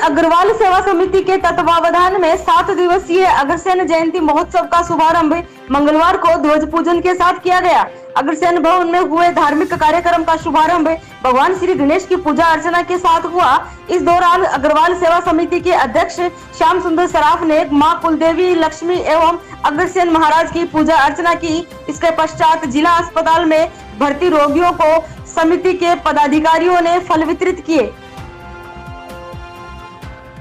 अग्रवाल सेवा समिति के तत्वावधान में 7 दिवसीय अग्रसेन जयंती महोत्सव का शुभारंभ मंगलवार को ध्वज पूजन के साथ किया गया। अग्रसेन भवन में हुए धार्मिक कार्यक्रम का शुभारंभ भगवान श्री गणेश की पूजा अर्चना के साथ हुआ। इस दौरान अग्रवाल सेवा समिति के अध्यक्ष श्याम सुंदर सराफ ने मां कुलदेवी लक्ष्मी एवं अग्रसेन महाराज की पूजा अर्चना की। इसके पश्चात जिला अस्पताल में भर्ती रोगियों को समिति के पदाधिकारियों ने फल वितरित किए।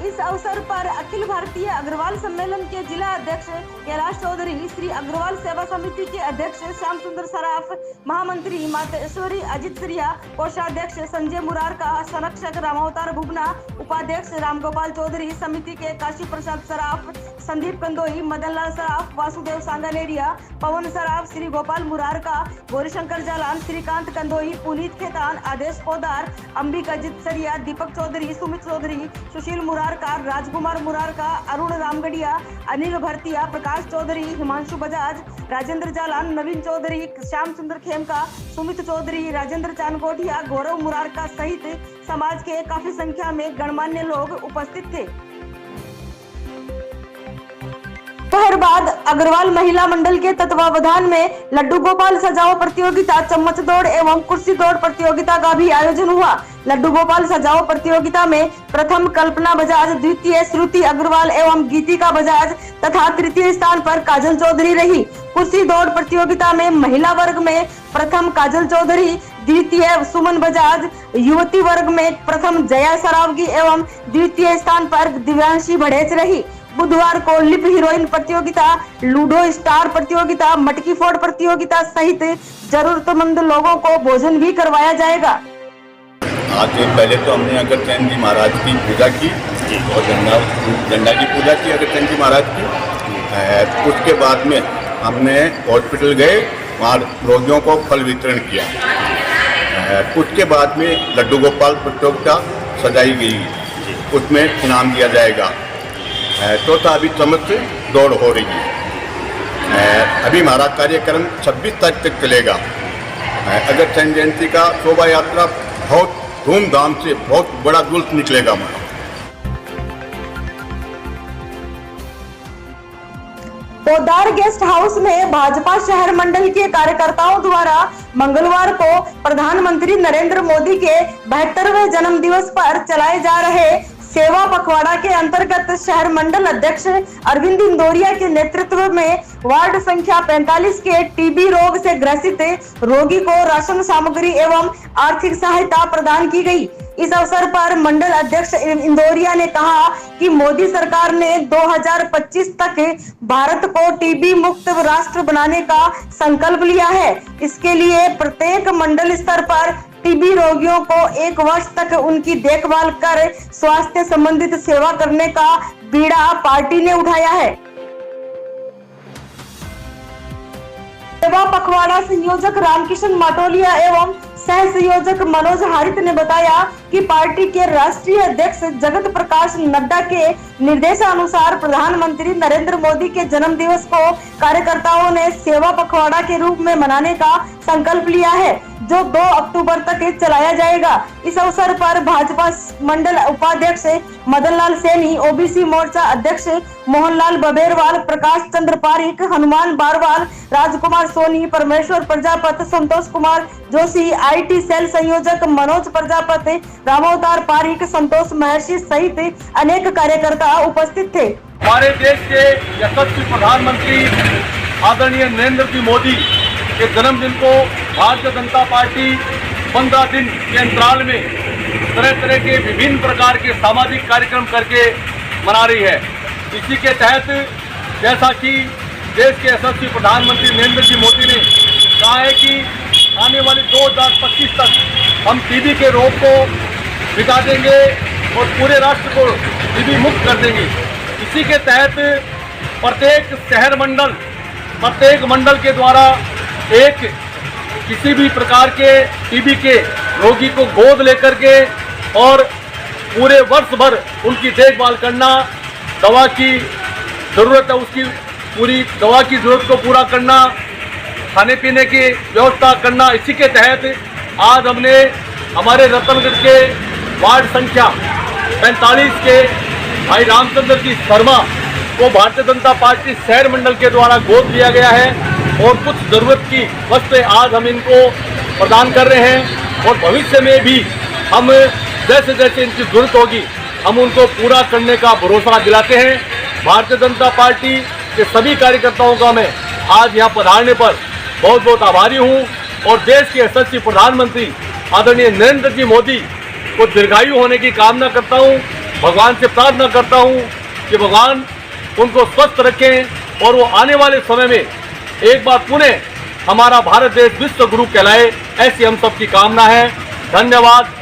इस अवसर पर अखिल भारतीय अग्रवाल सम्मेलन के जिला अध्यक्ष कैलाश चौधरी, श्री अग्रवाल सेवा समिति के अध्यक्ष श्याम सुंदर सराफ, महामंत्री मातेश्वरी अजित सरिया, कोषाध्यक्ष संजय मुरारका, संरक्षक रामावतार भुगना, उपाध्यक्ष रामगोपाल चौधरी, समिति के काशी प्रसाद सराफ, संदीप कंदोई, मदन लाल सराफ, वासुदेव सांगानेरिया, पवन सराफ, श्री गोपाल मुरारका, गौरीशंकर जालान, श्रीकांत कंदोई, पुनीत खेतान, आदेश पोदार, अंबिका अजित सरिया, दीपक चौधरी, सुमित चौधरी, सुशील मुरारका, राजकुमार मुरारका, अरुण रामगढ़िया, अनिल भरतिया, प्रकाश चौधरी, हिमांशु बजाज, राजेंद्र जालान, नवीन चौधरी, श्याम सुंदर खेमका, सुमित चौधरी, राजेंद्र चानकोटिया, गौरव मुरारका सहित समाज के काफी संख्या में गणमान्य लोग उपस्थित थे। दोपहर बाद अग्रवाल महिला मंडल के तत्वावधान में लड्डू गोपाल सजाओ प्रतियोगिता, चम्मच दौड़ एवं कुर्सी दौड़ प्रतियोगिता का भी आयोजन हुआ। लड्डू गोपाल सजाओ प्रतियोगिता में प्रथम कल्पना बजाज, द्वितीय श्रुति अग्रवाल एवं गीतिका बजाज तथा तृतीय स्थान पर काजल चौधरी रही। कुर्सी दौड़ प्रतियोगिता में महिला वर्ग में प्रथम काजल चौधरी, द्वितीय सुमन बजाज, युवती वर्ग में प्रथम जया सरावगी एवं द्वितीय स्थान पर दिव्यांशी भड़ेच रही। बुधवार को लिप हीरोइन प्रतियोगिता, लूडो स्टार प्रतियोगिता, मटकी फोड़ प्रतियोगिता सहित जरूरतमंद लोगों को भोजन भी करवाया जाएगा। आज पहले तो हमने अग्रसेन जी महाराज की पूजा की और झंडा की पूजा की अग्रसेन जी महाराज की। उसके बाद में हमने हॉस्पिटल गए, वहाँ रोगियों को फल वितरण किया। उसके बाद में लड्डू गोपाल प्रतियोगिता सजाई गई, उसमें इनाम दिया जाएगा। चौथा अभी चम्मच दौड़ हो रही है। अभी हमारा कार्यक्रम 26 तारीख तक चलेगा। अग्रसेन जयंती का शोभा यात्रा बहुत धूमधाम से, बहुत बड़ा जुलूस निकलेगा हमारा। पोदार गेस्ट हाउस में भाजपा शहर मंडल के कार्यकर्ताओं द्वारा मंगलवार को प्रधानमंत्री नरेंद्र मोदी के 72वें जन्म दिवस पर चलाए जा रहे सेवा पखवाड़ा के अंतर्गत शहर मंडल अध्यक्ष अरविंद इंदौरिया के नेतृत्व में वार्ड संख्या 45 के टीबी रोग से ग्रसित रोगी को राशन सामग्री एवं आर्थिक सहायता प्रदान की गई। इस अवसर पर मंडल अध्यक्ष इंदौरिया ने कहा कि मोदी सरकार ने 2025 तक भारत को टीबी मुक्त राष्ट्र बनाने का संकल्प लिया है। इसके लिए प्रत्येक मंडल स्तर पर टीबी रोगियों को 1 वर्ष तक उनकी देखभाल कर स्वास्थ्य संबंधित सेवा करने का बीड़ा पार्टी ने उठाया है। सेवा पखवाड़ा संयोजक रामकिशन माटोलिया एवं सह संयोजक मनोज हारित ने बताया कि पार्टी के राष्ट्रीय अध्यक्ष जगत प्रकाश नड्डा के निर्देशानुसार प्रधानमंत्री नरेंद्र मोदी के जन्म दिवस को कार्यकर्ताओं ने सेवा पखवाड़ा के रूप में मनाने का संकल्प लिया है, जो 2 अक्टूबर तक चलाया जाएगा। इस अवसर पर भाजपा मंडल उपाध्यक्ष मदन लाल सैनी, ओबीसी मोर्चा अध्यक्ष मोहनलाल बबेरवाल, प्रकाश चंद्र पारिक, हनुमान बारवाल, राजकुमार सोनी, परमेश्वर प्रजापति, संतोष कुमार जोशी, आईटी सेल संयोजक मनोज प्रजापति, रामावतार पारिक, संतोष महर्षि सहित अनेक कार्यकर्ता उपस्थित थे। हमारे देश के यशस्वी प्रधानमंत्री आदरणीय नरेंद्र जी मोदी के जन्मदिन को भारतीय जनता पार्टी 15 दिन के अंतराल में तरह तरह के विभिन्न प्रकार के सामाजिक कार्यक्रम करके मना रही है। इसी के तहत जैसा कि देश के यशस्वी प्रधानमंत्री नरेंद्र जी मोदी ने कहा है कि आने वाले 2025 तक हम टीबी के रोग को मिटा देंगे और पूरे राष्ट्र को टीबी मुक्त कर देंगे। इसी के तहत प्रत्येक मंडल के द्वारा एक किसी भी प्रकार के टीबी के रोगी को गोद लेकर के और पूरे वर्ष भर उनकी देखभाल करना, दवा की ज़रूरत है उसकी पूरी दवा की ज़रूरत को पूरा करना, खाने पीने की व्यवस्था करना। इसी के तहत आज हमने हमारे रतनगढ़ के वार्ड संख्या 45 के भाई रामचंद्र जी शर्मा को भारतीय जनता पार्टी शहर मंडल के द्वारा गोद लिया गया है और कुछ ज़रूरत की वस्तुएं आज हम इनको प्रदान कर रहे हैं और भविष्य में भी हम जैसे जैसे इनकी जरूरत होगी हम उनको पूरा करने का भरोसा दिलाते हैं। भारतीय जनता पार्टी के सभी कार्यकर्ताओं का मैं आज यहाँ पधारने पर बहुत बहुत आभारी हूँ और देश के यशस्वी प्रधानमंत्री आदरणीय नरेंद्र जी मोदी को दीर्घायु होने की कामना करता हूँ। भगवान से प्रार्थना करता हूँ कि भगवान उनको स्वस्थ रखें और वो आने वाले समय में एक बार पुनः हमारा भारत देश विश्व गुरु कहलाए, ऐसी हम सबकी कामना है। धन्यवाद।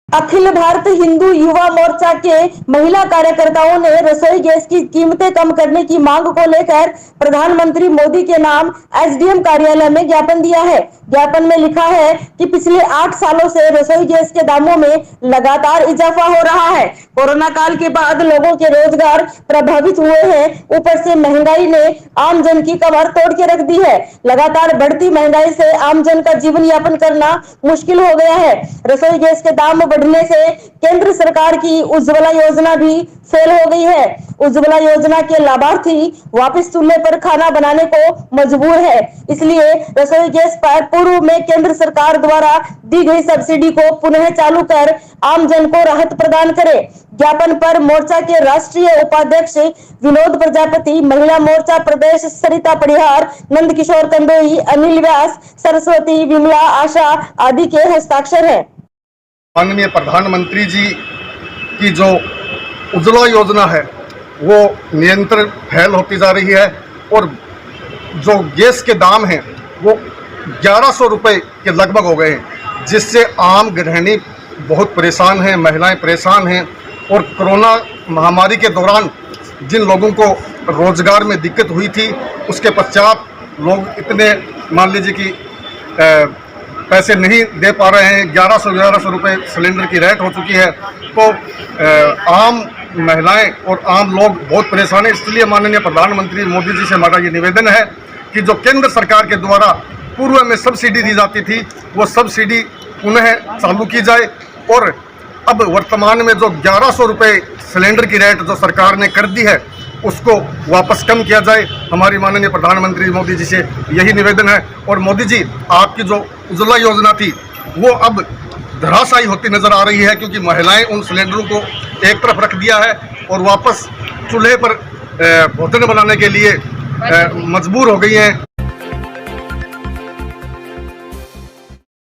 अखिल भारत हिंदू युवा मोर्चा के महिला कार्यकर्ताओं ने रसोई गैस की कीमतें कम करने की मांग को लेकर प्रधानमंत्री मोदी के नाम एसडीएम कार्यालय में ज्ञापन दिया है। ज्ञापन में लिखा है कि पिछले 8 सालों से रसोई गैस के दामों में लगातार इजाफा हो रहा है। कोरोना काल के बाद लोगों के रोजगार प्रभावित हुए हैं, ऊपर से महंगाई ने आम जन की कमर तोड़ के रख दी है। लगातार बढ़ती महंगाई से आम जन का जीवन यापन करना मुश्किल हो गया है। रसोई गैस के दाम बढ़ने से केंद्र सरकार की उज्ज्वला योजना भी फेल हो गई है। उज्ज्वला योजना के लाभार्थी वापस चूल्हे पर खाना बनाने को मजबूर है, इसलिए रसोई गैस पर पूर्व में केंद्र सरकार द्वारा दी गई सब्सिडी को पुनः चालू कर आम जन को राहत प्रदान करे। ज्ञापन पर मोर्चा के राष्ट्रीय उपाध्यक्ष विनोद प्रजापति, महिला मोर्चा प्रदेश सरिता परिहार, नंद किशोर कंदोई, अनिल व्यास, सरस्वती, विमला, आशा आदि के हस्ताक्षर हैं। माननीय प्रधानमंत्री जी की जो उज्ज्वला योजना है वो निरंतर फैल होती जा रही है और जो गैस के दाम हैं वो 1100 रुपये के लगभग हो गए हैं, जिससे आम गृहिणी बहुत परेशान हैं, महिलाएं परेशान हैं। और कोरोना महामारी के दौरान जिन लोगों को रोजगार में दिक्कत हुई थी उसके पश्चात लोग इतने मान लीजिए कि पैसे नहीं दे पा रहे हैं। 1100 रुपये सिलेंडर की रेट हो चुकी है, तो आम महिलाएं और आम लोग बहुत परेशान हैं। इसलिए माननीय प्रधानमंत्री मोदी जी से हमारा ये निवेदन है कि जो केंद्र सरकार के द्वारा पूर्व में सब्सिडी दी जाती थी वो सब्सिडी पुनः चालू की जाए और अब वर्तमान में जो 1100 रुपये सिलेंडर की रेट जो सरकार ने कर दी है उसको वापस कम किया जाए। हमारी माननीय प्रधानमंत्री मोदी जी से यही निवेदन है। और मोदी जी, आपकी जो उज्ज्वला योजना थी वो अब धराशायी होती नजर आ रही है, क्योंकि महिलाएं उन सिलेंडरों को एक तरफ रख दिया है और वापस चूल्हे पर भोजन बनाने के लिए मजबूर हो गई हैं।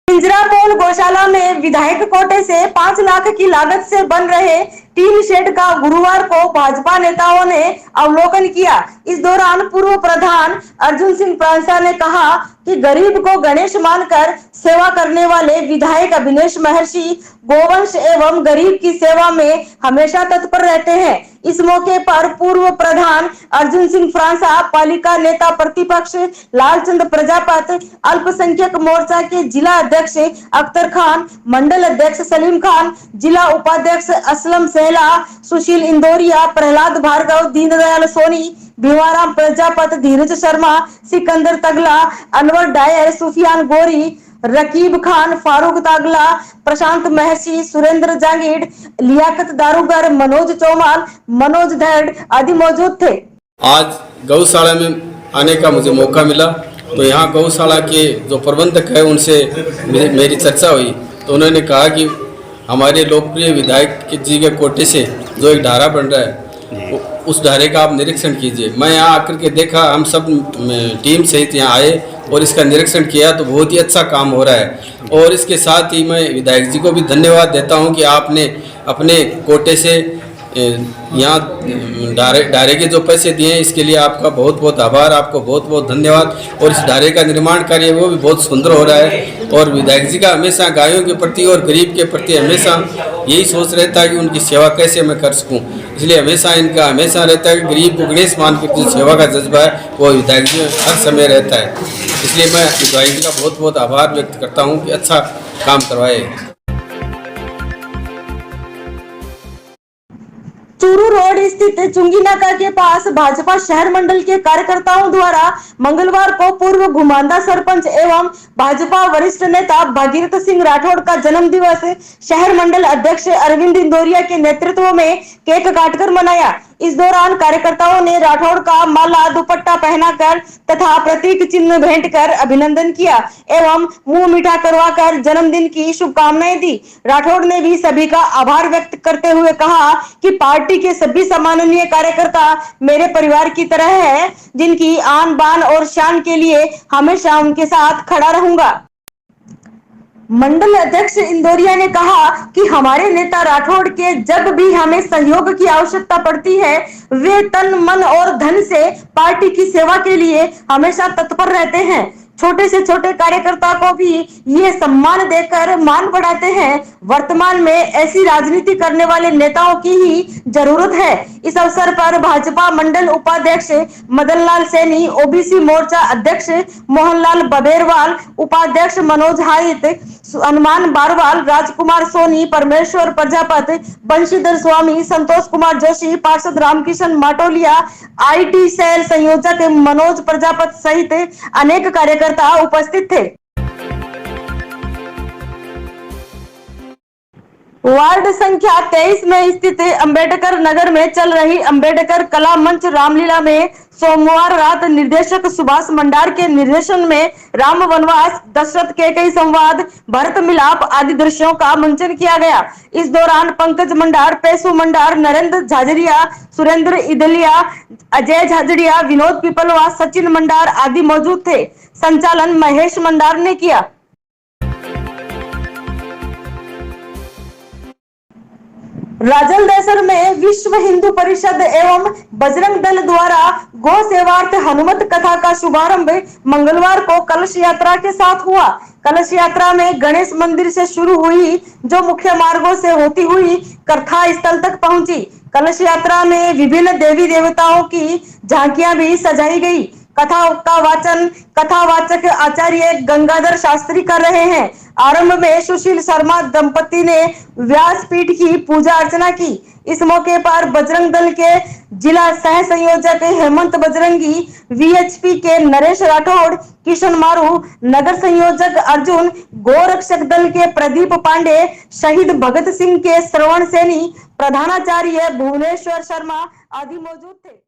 पिंजरापोल गौशाला में विधायक कोटे से 5 लाख की लागत से बन रहे टीन शेड का गुरुवार को भाजपा नेताओं ने अवलोकन किया। इस दौरान पूर्व प्रधान अर्जुन सिंह प्रांसा ने कहा कि गरीब को गणेश मानकर सेवा करने वाले विधायक अभिनेश महर्षि गोवंश एवं गरीब की सेवा में हमेशा तत्पर रहते हैं। इस मौके पर पूर्व प्रधान अर्जुन सिंह फ्रांसा, पालिका नेता प्रतिपक्ष लालचंद प्रजापत, अल्पसंख्यक मोर्चा के जिला अध्यक्ष अख्तर खान, मंडल अध्यक्ष सलीम खान, जिला उपाध्यक्ष असलम सेहला, सुशील इंदौरिया, प्रहलाद भार्गव, दीनदयाल सोनी, भीमाराम प्रजापत, धीरज शर्मा, सिकंदर तगला, अनवर डायर, सुफियान गोरी, रकीब खान, फारूक तागला, प्रशांत महर्षि, सुरेंद्र जांगीड़, लियाकत दारूगर, मनोज चौमाल, मनोज धड़ आदि मौजूद थे। आज गौशाला में आने का मुझे मौका मिला, तो यहाँ गौशाला के जो प्रबंधक है उनसे मेरी चर्चा हुई, तो उन्होंने कहा कि हमारे लोकप्रिय विधायक जी के कोटे से जो एक ढारा बन रहा है उस ढारे का आप निरीक्षण कीजिए। मैं यहाँ आकर के देखा, हम सब टीम सहित यहाँ आए और इसका निरीक्षण किया, तो बहुत ही अच्छा काम हो रहा है। और इसके साथ ही मैं विधायक जी को भी धन्यवाद देता हूँ कि आपने अपने कोटे से यहाँ ढारे के जो पैसे दिए हैं इसके लिए आपका बहुत बहुत आभार, आपको बहुत बहुत धन्यवाद। और इस ढारे का निर्माण कार्य वो भी बहुत सुंदर हो रहा है। और विधायक जी का हमेशा गायों के प्रति और गरीब के प्रति हमेशा यही सोच रहता है कि उनकी सेवा कैसे मैं कर सकूं, इसलिए हमेशा इनका हमेशा रहता है कि गरीब को गणेश मान के जो सेवा का जज्बा है वो विधायक जी में हर समय रहता है। इसलिए मैं विधायक जी का बहुत बहुत आभार व्यक्त करता हूँ कि अच्छा काम करवाए। चूरू रोड में स्थित चुंगी नाका के पास भाजपा शहर मंडल के कार्यकर्ताओं द्वारा मंगलवार को पूर्व घुमांदा सरपंच एवं भाजपा वरिष्ठ नेता भागीरथ सिंह राठौड़ का जन्म दिवस शहर मंडल अध्यक्ष अरविंद इंदौरिया के नेतृत्व में केक काटकर मनाया। इस दौरान कार्यकर्ताओं ने राठौड़ का माला दुपट्टा पहनाकर तथा प्रतीक चिन्ह भेंट कर अभिनंदन किया एवं मुंह मीठा करवाकर जन्मदिन की शुभकामनाएं दी। राठौड़ ने भी सभी का आभार व्यक्त करते हुए कहा कि पार्टी के सभी सम्माननीय कार्यकर्ता मेरे परिवार की तरह है, जिनकी आन बान और शान के लिए हमेशा उनके साथ खड़ा रहूंगा। मंडल अध्यक्ष इंदौरिया ने कहा कि हमारे नेता राठौड़ के जब भी हमें सहयोग की आवश्यकता पड़ती है, वे तन मन और धन से पार्टी की सेवा के लिए हमेशा तत्पर रहते हैं। छोटे से छोटे कार्यकर्ता को भी ये सम्मान देकर मान बढ़ाते हैं। वर्तमान में ऐसी राजनीति करने वाले नेताओं की ही जरूरत है। इस अवसर पर भाजपा मंडल उपाध्यक्ष मदनलाल सैनी, ओबीसी मोर्चा अध्यक्ष मोहनलाल बबेरवाल, उपाध्यक्ष मनोज हाइट, हनुमान बारवाल, राजकुमार सोनी, परमेश्वर प्रजापति, बंशीधर स्वामी, संतोष कुमार जोशी, पार्षद रामकिशन माटोलिया, आईटी सेल संयोजक मनोज प्रजापति सहित अनेक कार्यकर्ता उपस्थित थे। वार्ड संख्या 23 में स्थित अंबेडकर नगर में चल रही अंबेडकर कला मंच रामलीला में सोमवार रात निर्देशक सुभाष मंडार के निर्देशन में राम वनवास, दशरथ के कई संवाद, भरत मिलाप आदि दृश्यों का मंचन किया गया। इस दौरान पंकज मंडार, पेशु मंडार, नरेंद्र झाझड़िया, सुरेंद्र इदलिया, अजय झाझड़िया, विनोद पिपलवा, सचिन मंडार आदि मौजूद थे। संचालन महेश मंडार ने किया। राजलदेसर में विश्व हिंदू परिषद एवं बजरंग दल द्वारा गौ सेवार्थ हनुमत कथा का शुभारंभ मंगलवार को कलश यात्रा के साथ हुआ। कलश यात्रा में गणेश मंदिर से शुरू हुई, जो मुख्य मार्गों से होती हुई कथा स्थल तक पहुंची। कलश यात्रा में विभिन्न देवी देवताओं की झांकियां भी सजाई गई। कथा का वाचन कथावाचक आचार्य गंगाधर शास्त्री कर रहे हैं। आरंभ में सुशील शर्मा दंपति ने व्यासपीठ की पूजा अर्चना की। इस मौके पर बजरंग दल के जिला सह संयोजक हेमंत बजरंगी, वीएचपी के नरेश राठौड़, किशन मारू, नगर संयोजक अर्जुन, गोरक्षक दल के प्रदीप पांडे, शहीद भगत सिंह के श्रवण सैनी, प्रधानाचार्य भुवनेश्वर शर्मा आदि मौजूद थे।